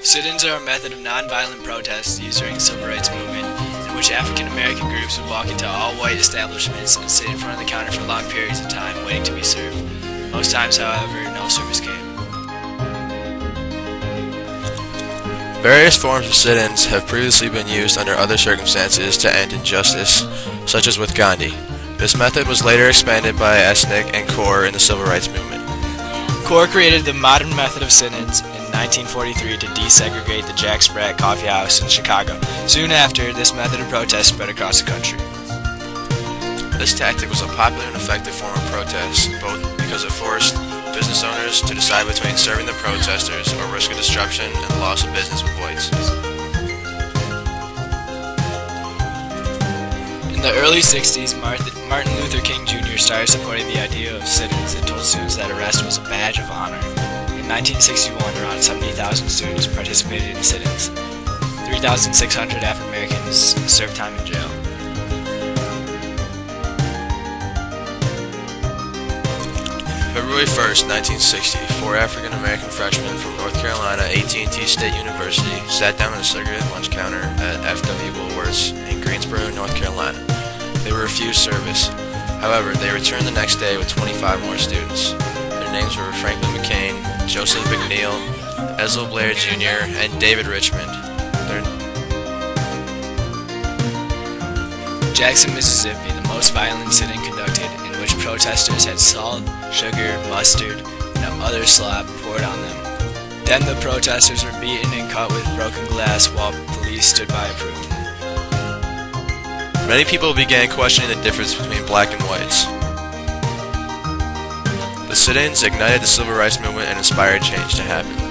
Sitins are a method of nonviolent protest used during the Civil Rights Movement in which African American groups would walk into all white establishments and sit in front of the counter for long periods of time waiting to be served. Most times, however, no service came. Various forms of sit-ins have previously been used under other circumstances to end injustice, such as with Gandhi. This method was later expanded by Esnick and Kaur in the Civil Rights Movement. Kaur created the modern method of sit-ins in 1943 to desegregate the Jack Sprat Coffee House in Chicago. Soon after, this method of protest spread across the country. This tactic was a popular and effective form of protest, both because it forced business owners to decide between serving the protesters or risk of disruption and the loss of business with whites. In the early 60s, Martin Luther King Jr. started supporting the idea of sit-ins and told students that arrest was a badge of honor. In 1961, around 70,000 students participated in sit-ins. 3,600 African Americans served time in jail. February 1st, 1960, 4 African American freshmen from North Carolina A&T State University sat down at a cigarette lunch counter at F.W. Woolworth's in Greensboro, North Carolina. They were refused service. However, they returned the next day with 25 more students. Their names were Franklin McCain, Joseph McNeil, Ezell Blair Jr., and David Richmond. Jackson, Mississippi, the most violent sit-in conducted, in which protesters had salt, sugar, mustard, and other slop poured on them. Then the protesters were beaten and cut with broken glass while police stood by approving. Many people began questioning the difference between black and whites. The sit-ins ignited the Civil Rights Movement and inspired change to happen.